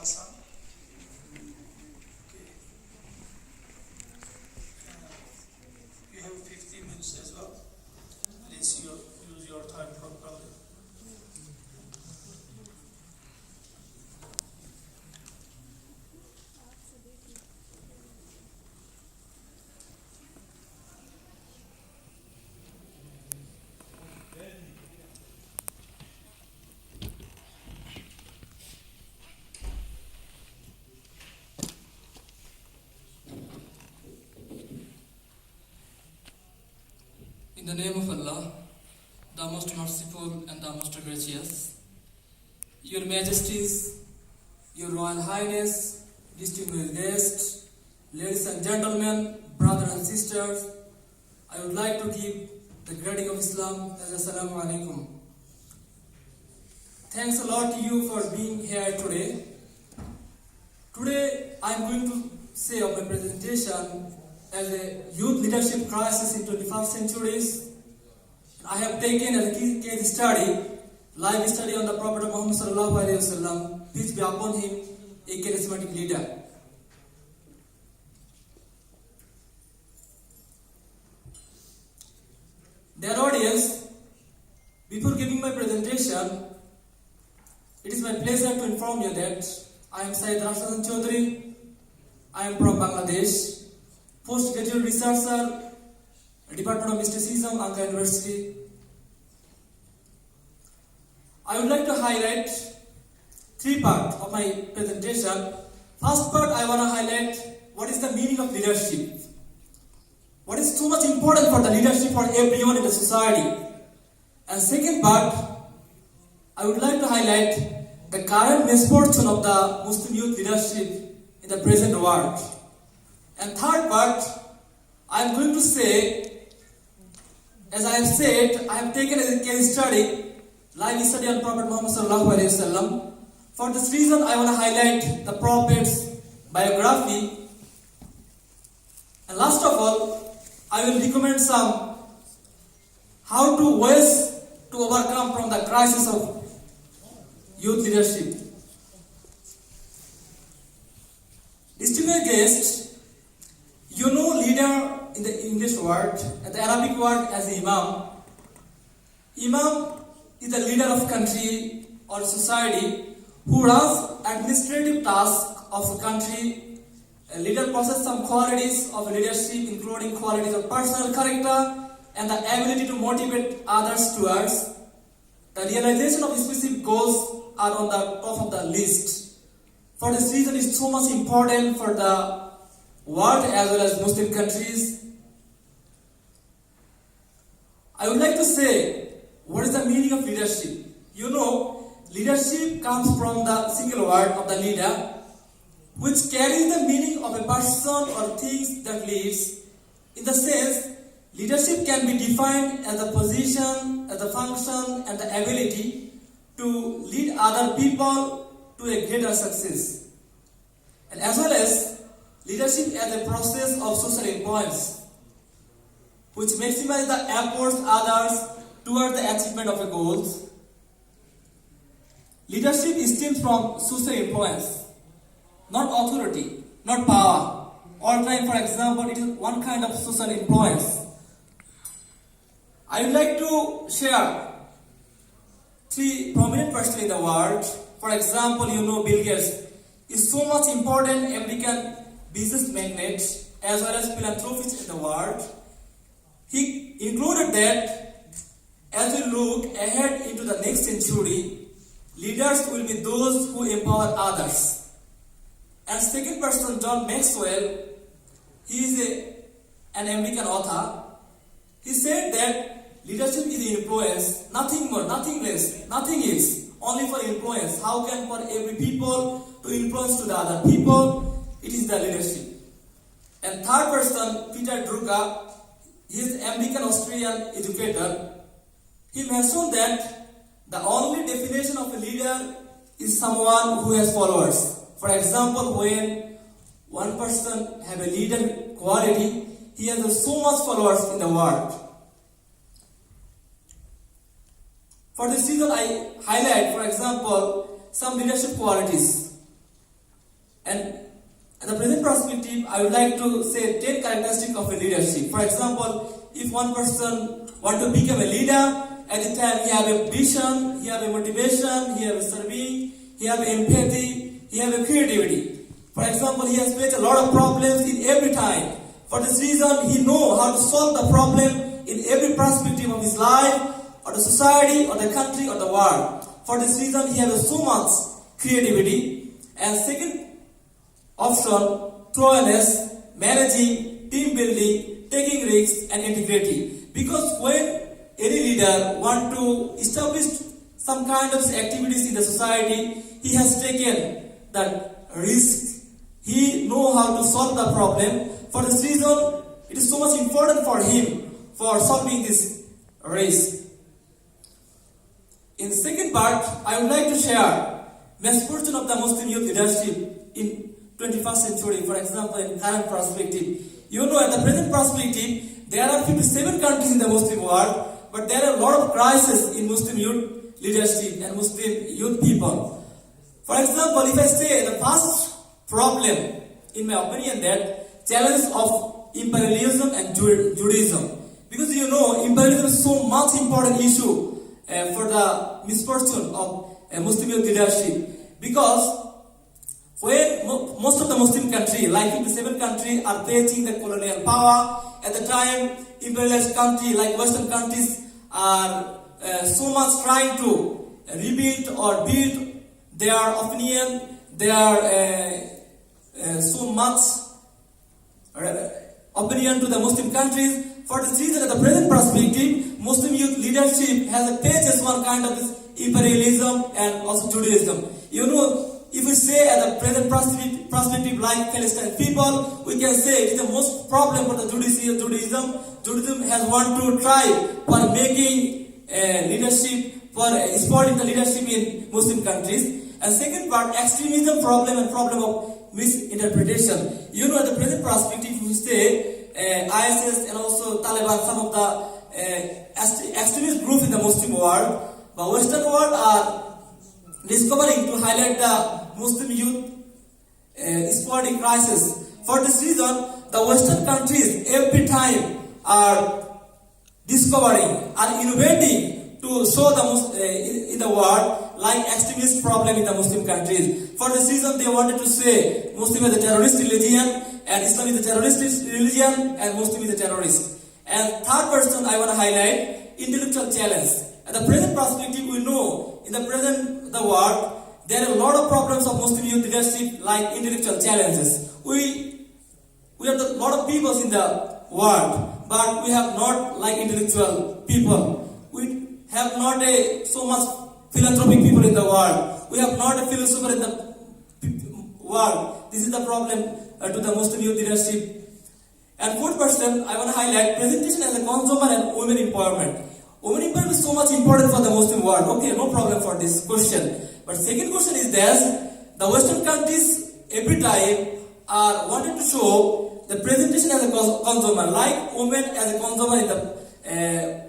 Hasan. You have 15 minutes as well. Please use your time properly. In the name of Allah, the most merciful and the most gracious, Your Majesties, Your Royal Highness, distinguished guests, ladies and gentlemen, brothers and sisters, I would like to give the greeting of Islam as Assalamu Alaikum. Thanks a lot to you for being here today. Today I am going to say of my presentation as a youth leadership crisis in 21st centuries. I have taken as a case study, live study on the Prophet Muhammad sallallahu alaihi wasallam, peace be upon him, a charismatic leader. Dear audience, before giving my presentation, it is my pleasure to inform you that I am Saeyd Chowdury. I am from Bangladesh, postgraduate researcher, Department of Mysticism, Ataturk University. I would like to highlight three parts of my presentation. First part, I want to highlight what is the meaning of leadership. What is so much important for the leadership for everyone in the society. And second part, I would like to highlight the current misfortune of the Muslim youth leadership in the present world. And third part, I am going to say, as I have said, I have taken as a case study, live study on Prophet Muhammad sallallahu alaihi wasallam. For this reason, I want to highlight the Prophet's biography. And last of all, I will recommend some how to ways to overcome from the crisis of youth leadership. Distinguished guests, you know leader in the English word and the Arabic word as Imam. Imam is the leader of country or society who runs administrative tasks of a country. A leader possesses some qualities of leadership, including qualities of personal character and the ability to motivate others towards the realization of specific goals are on the top of the list. For this reason, it's so much important for the world as well as Muslim countries. I would like to say, what is the meaning of leadership? You know, leadership comes from the single word of the leader, which carries the meaning of a person or things that leads. In the sense, leadership can be defined as the position, as the function, and the ability to lead other people to a greater success. And as well as leadership as a process of social influence, which maximizes the efforts of others toward the achievement of a goal. Leadership stems from social influence, not authority, not power. All time, for example, it is one kind of social influence. I would like to share three prominent persons in the world. For example, you know Bill Gates is so much important American business magnate as well as philanthropist in the world. He included that as we look ahead into the next century, leaders will be those who empower others. And second person, John Maxwell, he is an American author. He said that leadership is influence, nothing more, nothing less, nothing else, only for influence. How can for every people to influence to the other people? It is the leadership. And third person, Peter Drucker, he is an American Australian educator. He mentioned that the only definition of a leader is someone who has followers. For example, when one person have a leader quality, he has so much followers in the world. For this reason, I highlight, for example, some leadership qualities. And at the present perspective, I would like to say 10 characteristics of a leadership. For example, if one person want to become a leader, at the time he have a vision, he have a motivation, he have a serving, he have empathy, he have a creativity. For example, he has faced a lot of problems in every time. For this reason, he know how to solve the problem in every perspective of his life, or the society, or the country, or the world. For this reason, he has so much creativity. And second option, thoroughness, managing, team building, taking risks, and integrity. Because when any leader want to establish some kind of activities in the society, he has taken that risk. He know how to solve the problem. For this reason, it is so much important for him for solving this risk. In the second part, I would like to share misfortune of the Muslim youth leadership in 21st century, for example, in current perspective. You know, at the present perspective, there are 57 countries in the Muslim world, but there are a lot of crises in Muslim youth leadership and Muslim youth people. For example, if I say the first problem, in my opinion, that challenge of imperialism and Judaism. Because you know, imperialism is so much important issue for the misfortune of Muslim youth leadership. Because when most of the Muslim countries, like 57 countries, are facing the colonial power, at the time, imperialist countries like Western countries are so much trying to rebuild or build their opinion, their so much opinion to the Muslim countries. For this reason, at the present perspective, Muslim youth leadership has faces one kind of imperialism and also Judaism. You know, if we say at the present perspective like Palestinian people, we can say it is the most problem for the Judaism. Judaism has want to try for making leadership, for supporting the leadership in Muslim countries. And second part, extremism problem and problem of misinterpretation. You know, at the present perspective, we say ISIS and also Taliban, some of the extremist group in the Muslim world, but Western world are discovering to highlight the Muslim youth sporting crisis. For this reason, the Western countries every time are discovering, are innovating to show the in the world like extremist problem in the Muslim countries. For this reason, they wanted to say Muslim is a terrorist religion, and Islam is a terrorist religion, and Muslim is a terrorist. And third person I want to highlight, intellectual challenge. At the present perspective, we know in the present the world there are a lot of problems of Muslim youth leadership like intellectual challenges. We have a lot of people in the world, but we have not like intellectual people. We have not so much philanthropic people in the world. We have not a philosopher in the world. This is the problem to the Muslim youth leadership. And fourth person, I want to highlight presentation as a consumer and women empowerment. Women empowerment is so much important for the Muslim world. Okay, no problem for this question. But second question is this: the Western countries every time are wanted to show the presentation as a consumer, like women as a consumer in the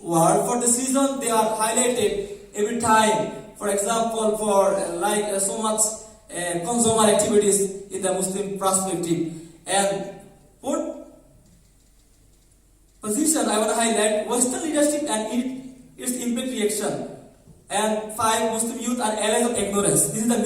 world. For this reason, they are highlighted every time. For example, for so much consumer activities in the Muslim perspective. And fourth position, I want to highlight Western leadership and its impact reaction. And 5, Muslim youth are allies of ignorance. This is the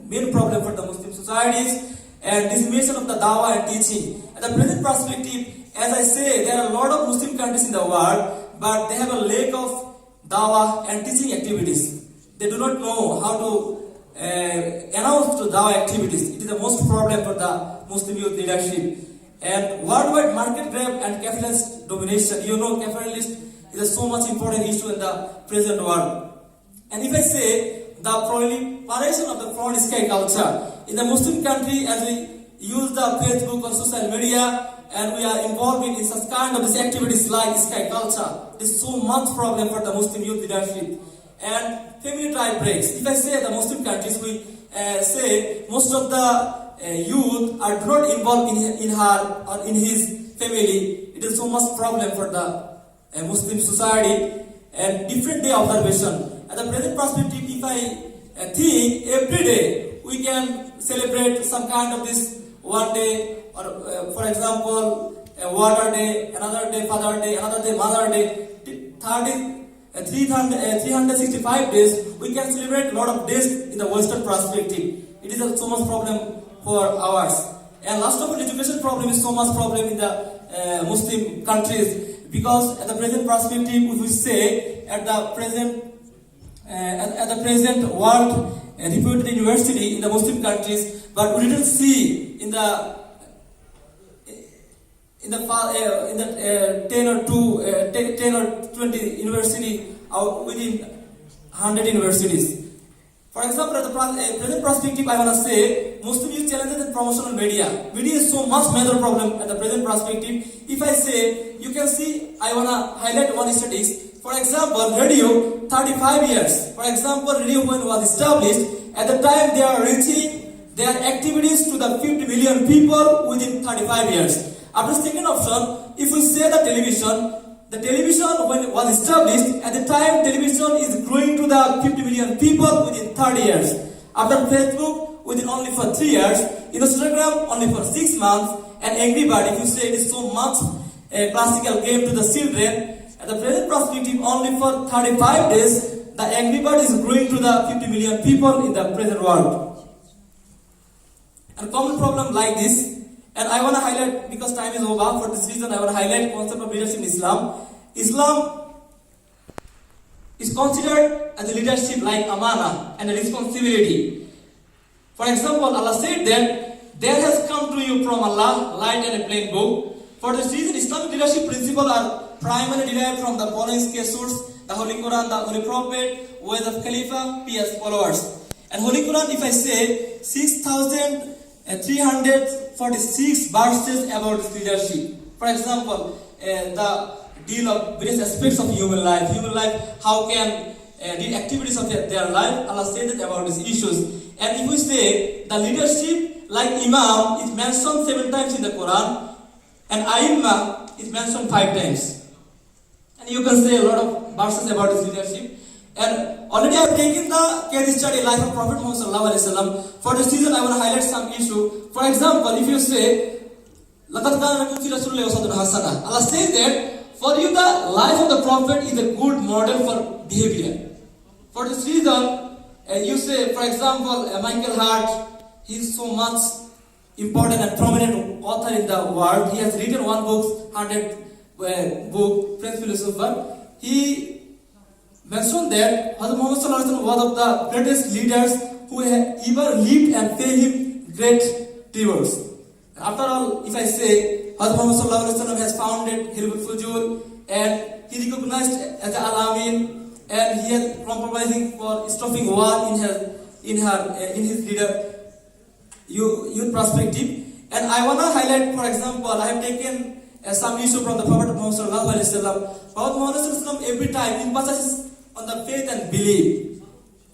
main problem for the Muslim societies, and dissemination of the dawah and teaching. At the present perspective, as I say, there are a lot of Muslim countries in the world, but they have a lack of dawah and teaching activities. They do not know how to announce to dawah activities. It is the most problem for the Muslim youth leadership. And worldwide market grab and capitalist domination. You know, capitalist is a so much important issue in the present world. And if I say the proliferation of the front sky culture in the Muslim country, as we use the Facebook or social media, and we are involved in such kind of these activities like sky culture, it is so much problem for the Muslim youth leadership. And family tie breaks. If I say the Muslim countries, we say most of the youth are not involved in her or in his family. It is so much problem for the Muslim society. And different day observation. At the present perspective, if I think every day we can celebrate some kind of this one day, or for example, a water day, another day Father Day, another day Mother Day. 365 days, we can celebrate a lot of days in the Western perspective. It is so much problem for ours. And last of all, education problem is so much problem in the Muslim countries, because at the present perspective, if we say at the present world reputed university in the Muslim countries, but we didn't see in the 10 or 20 university within 100 universities. For example, at the present perspective, I want to say Muslim youth challenges and promotional media. Media is so much major problem at the present perspective. If I say, you can see, I want to highlight one statistics. For example, radio, 35 years. For example, radio when was established, at the time they are reaching their activities to the 50 million people within 35 years. After second option, if we say the television when it was established, at the time television is growing to the 50 million people within 30 years. After Facebook, within only for 3 years, Instagram only for 6 months, and Angry Bird, if you say it is so much a classical game to the children, at the present perspective only for 35 days, the Angry Bird is growing to the 50 million people in the present world. And common problem like this. And I want to highlight, because time is over, for this reason I want to highlight concept of leadership in Islam. Islam is considered as a leadership like amana and a responsibility. For example, Allah said that there has come to you from Allah light and a plain book. For this reason, Islamic leadership principles are primarily derived from the following sources: the Holy Quran, the Holy Prophet, ways of Khalifa, pious followers. And Holy Quran, if I say 6,346 verses about this leadership. For example, the deal of various aspects of human life, how can the activities of their life, Allah said that about these issues. And if we say the leadership like Imam is mentioned 7 times in the Quran, and Aimma is mentioned 5 times. And you can say a lot of verses about this leadership. And already I have taken the case study life of Prophet Muhammad sallallahu alaihi wasallam. For this reason, I want to highlight some issue. For example, if you say, "Laqad kana lakum fi rasulillahi uswatun hasanah," Allah says that for you the life of the Prophet is a good model for behavior. For this reason, you say, for example, Michael Hart, he is so much important and prominent author in the world. He has written one book, 100 book, French philosopher. He mentioned that Hazrat Muhammad sallallahu alaihi wasallam was one of the greatest leaders who have ever lived and paid him great tributes. After all, if I say Hazrat Muhammad sallallahu alaihi wasallam has founded Hilful Fujul, and he recognized as the Alamin, and he is compromising for stopping war in his leader youth perspective. And I want to highlight, for example, I have taken some issue from the Prophet Muhammad sallallahu alaihi wasallam. Prophet Muhammad sallallahu alaihi wasallam every time emphasizes on the faith and belief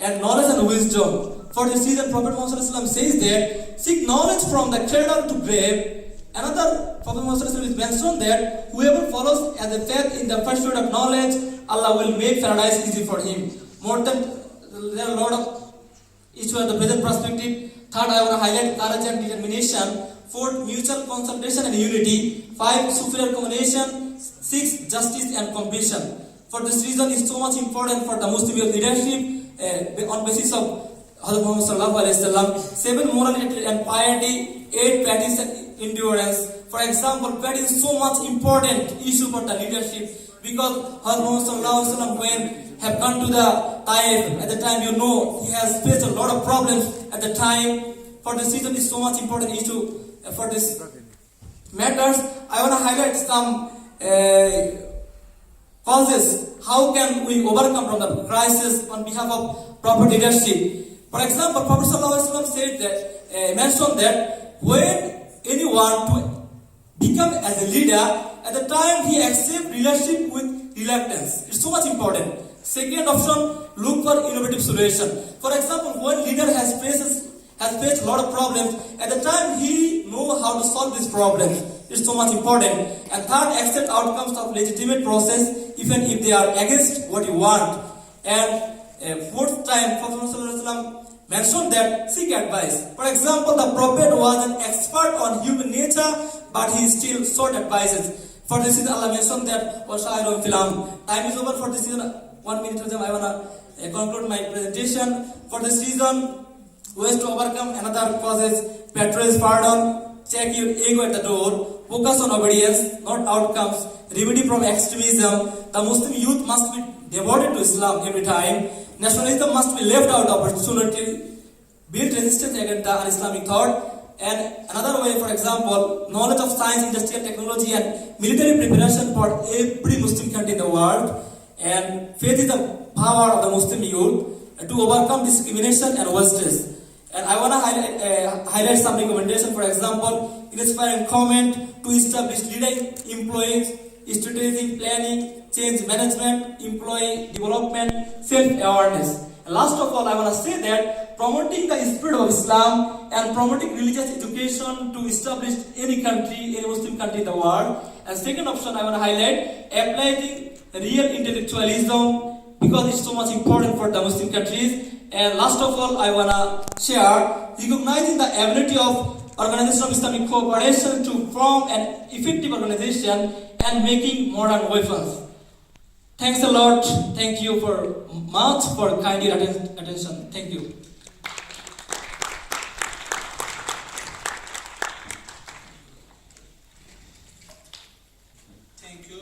and knowledge and wisdom. For this reason, Prophet Muhammad sallallahu alaihi wasallam says that seek knowledge from the cradle to grave. Another Prophet Muhammad sallallahu alaihi wasallam is mentioned that whoever follows as a faith in the pursuit of knowledge, Allah will make paradise easy for him. More than there are a lot of issues at the present perspective. Third, I want to highlight courage and determination. Fourth, mutual consultation and unity. 5, superior combination. 6, justice and compassion. For this reason, is so much important for the Muslim leadership on basis of Hazrat Muhammad sallallahu alaihi wasallam. 7, morality and piety. 8, practice and endurance. For example, piety is so much important issue for the leadership, because Hazrat Muhammad sallallahu alaihi wasallam, when have come to the Taif, at the time he has faced a lot of problems at the time. For this reason, is so much important issue for this matters. I want to highlight some causes. How can we overcome from the crisis on behalf of proper leadership? For example, Prophet sallallahu alaihi wasallam said that, mentioned that when anyone to become as a leader, at the time he accepts leadership with reluctance. It's so much important. Second option, look for innovative solution. For example, when leader has faced a lot of problems, at the time he knows how to solve these problems. It's so much important. And third, accept outcomes of legitimate process, even if they are against what you want. And fourth time, Prophet ﷺ mentioned that seek advice. For example, the Prophet was an expert on human nature, but he still sought advices. For this reason, Allah mentioned that وَشَاعِرٌ فِي الْأَمْرِ. Time is over for this reason. 1 minute I wanna conclude my presentation. For this reason, ways to overcome another causes: patronize pardon, check your ego at the door, focus on obedience, not outcomes, remedy from extremism. The Muslim youth must be devoted to Islam every time. Nationalism must be left out of opportunity. Build resistance against the un-Islamic thought. And another way, for example, knowledge of science, industrial technology, and military preparation for every Muslim country in the world. And faith is the power of the Muslim youth to overcome discrimination and wastage. And I want to highlight some recommendations. For example, inspire and comment to establish leading employees, strategic planning, change management, employee development, self-awareness. And last of all, I want to say that promoting the spirit of Islam and promoting religious education to establish any country, any Muslim country in the world. And second option I want to highlight, applying real intellectualism, because it's so much important for the Muslim countries. And last of all, I want to share recognizing the ability of Organization of Islamic Cooperation to form an effective organization and making modern weapons. Thanks a lot. Thank you for much for kind attention. Thank you.